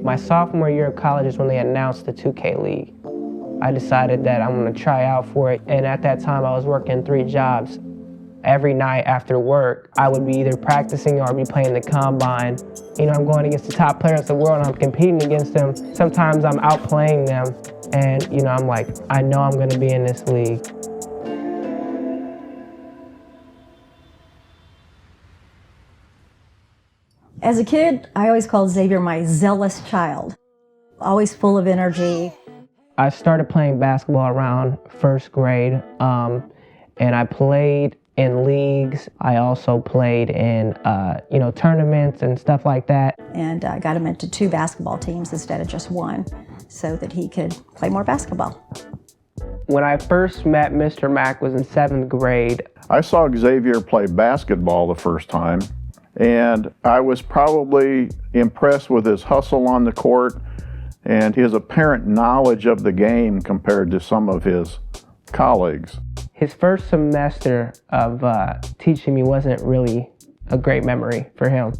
My sophomore year of college is when they announced the 2K League. I decided that I'm gonna try out for it, and at that time I was working 3 jobs. Every night after work, I would be either practicing or I'd be playing the combine. You know, I'm going against the top players of the world and I'm competing against them. Sometimes I'm outplaying them, and you know, I'm like, I know I'm gonna be in this league. As a kid, I always called Xavier my zealous child, always full of energy. I started playing basketball around 1st grade, and I played in leagues. I also played in, tournaments and stuff like that. And I got him into 2 basketball teams instead of just 1, so that he could play more basketball. When I first met Mr. Mack was in 7th grade. I saw Xavier play basketball the first time, and I was probably impressed with his hustle on the court and his apparent knowledge of the game compared to some of his colleagues. His first semester of teaching me wasn't really a great memory for him.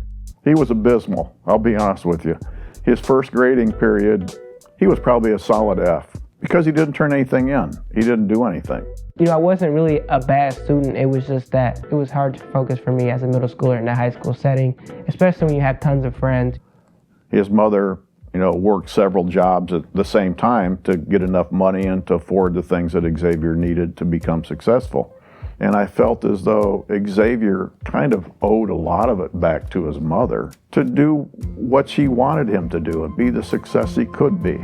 He was abysmal, I'll be honest with you. His first grading period, he was probably a solid F because he didn't turn anything in. He didn't do anything. You know, I wasn't really a bad student. It was just that it was hard to focus for me as a middle schooler in a high school setting, especially when you have tons of friends. His mother, worked several jobs at the same time to get enough money and to afford the things that Xavier needed to become successful. And I felt as though Xavier kind of owed a lot of it back to his mother to do what she wanted him to do and be the success he could be.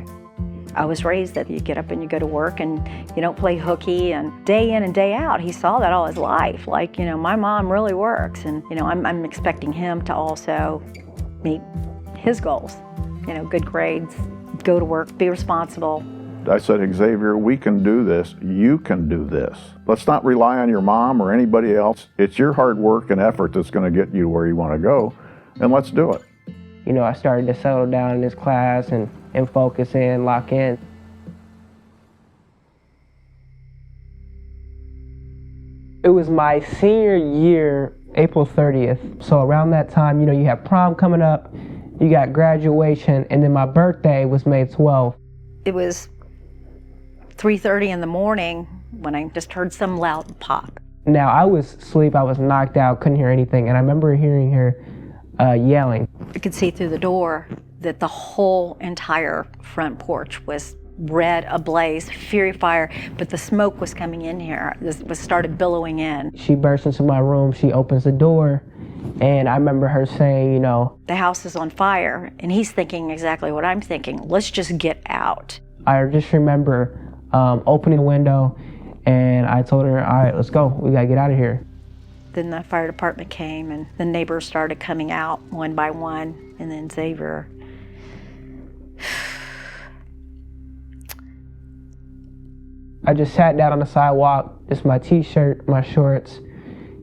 I was raised that you get up and you go to work and you don't play hooky, and day in and day out, he saw that all his life. Like, my mom really works, and, I'm expecting him to also meet his goals. Good grades, go to work, be responsible. I said, Xavier, we can do this. You can do this. Let's not rely on your mom or anybody else. It's your hard work and effort that's going to get you where you want to go, and let's do it. I started to settle down in this class and focus in, lock in. It was my senior year, April 30th. So around that time, you have prom coming up, you got graduation, and then my birthday was May 12th. It was 3:30 in the morning when I just heard some loud pop. Now, I was asleep, I was knocked out, couldn't hear anything, and I remember hearing her yelling. I could see through the door that the whole entire front porch was red, ablaze, fury fire, but the smoke was coming in here. This was started billowing in. She bursts into my room, she opens the door, and I remember her saying, the house is on fire, and he's thinking exactly what I'm thinking. Let's just get out. I just remember opening the window, and I told her, all right, let's go, we gotta get out of here. Then the fire department came, and the neighbors started coming out one by one, and then Xavier. I just sat down on the sidewalk, just my t-shirt, my shorts,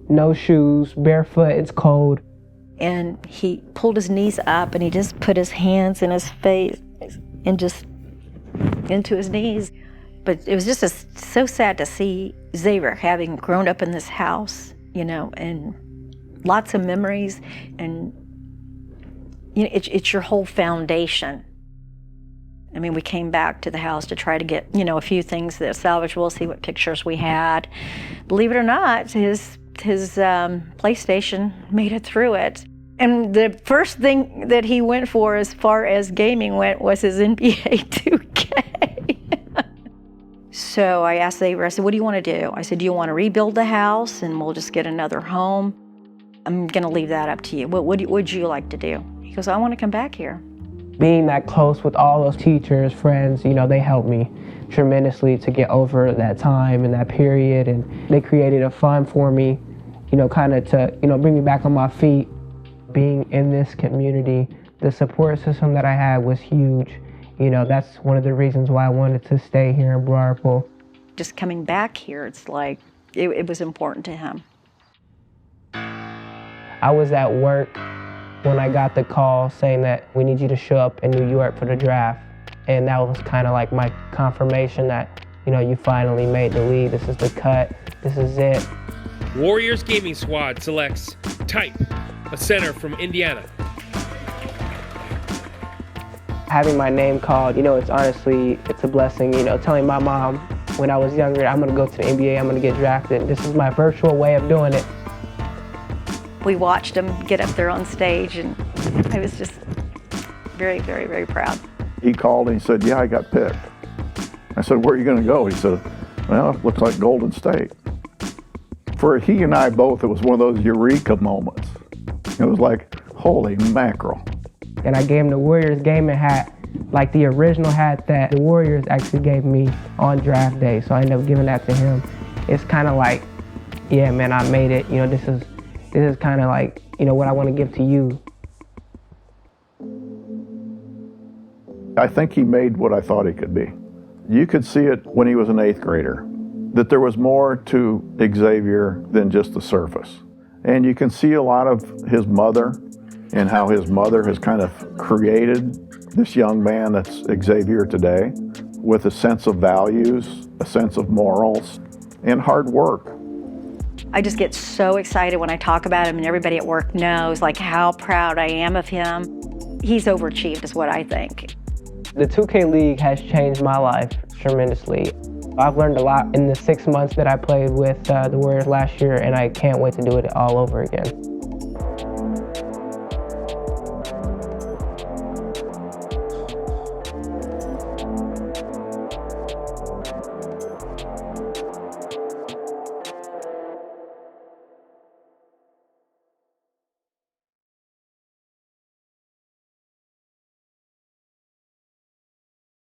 no shoes, barefoot, it's cold. And he pulled his knees up and he just put his hands in his face and just into his knees. But it was just so sad to see Xavier having grown up in this house, and lots of memories, and it's your whole foundation. I mean, we came back to the house to try to get, a few things that salvageable, see what pictures we had. Believe it or not, his PlayStation made it through it. And the first thing that he went for as far as gaming went was his NBA 2K. So I asked Xavier, I said, what do you want to do? I said, do you want to rebuild the house and we'll just get another home? I'm going to leave that up to you. What would you like to do? He goes, I want to come back here. Being that close with all those teachers, friends, they helped me tremendously to get over that time and that period. And they created a fund for me, kind of to, bring me back on my feet. Being in this community, the support system that I had was huge. That's one of the reasons why I wanted to stay here in Broad Ripple. Just coming back here, it's like, it was important to him. I was at work when I got the call saying that we need you to show up in New York for the draft. And that was kind of like my confirmation that, you finally made the league. This is the cut. This is it. Warriors Gaming Squad selects Type, a center from Indiana. Having my name called, it's a blessing. Telling my mom when I was younger, I'm gonna go to the NBA, I'm gonna get drafted. This is my virtual way of doing it. We watched him get up there on stage, and I was just very, very, very proud. He called and he said, yeah, I got picked. I said, where are you gonna go? He said, well, it looks like Golden State. For he and I both, it was one of those eureka moments. It was like, holy mackerel. And I gave him the Warriors gaming hat, like the original hat that the Warriors actually gave me on draft day. So I ended up giving that to him. It's kind of like, yeah, man, I made it. This is kind of like, what I want to give to you. I think he made what I thought he could be. You could see it when he was an 8th grader, that there was more to Xavier than just the surface. And you can see a lot of his mother and how his mother has kind of created this young man that's Xavier today with a sense of values, a sense of morals, and hard work. I just get so excited when I talk about him, and everybody at work knows like how proud I am of him. He's overachieved is what I think. The 2K League has changed my life tremendously. I've learned a lot in the 6 months that I played with the Warriors last year, and I can't wait to do it all over again.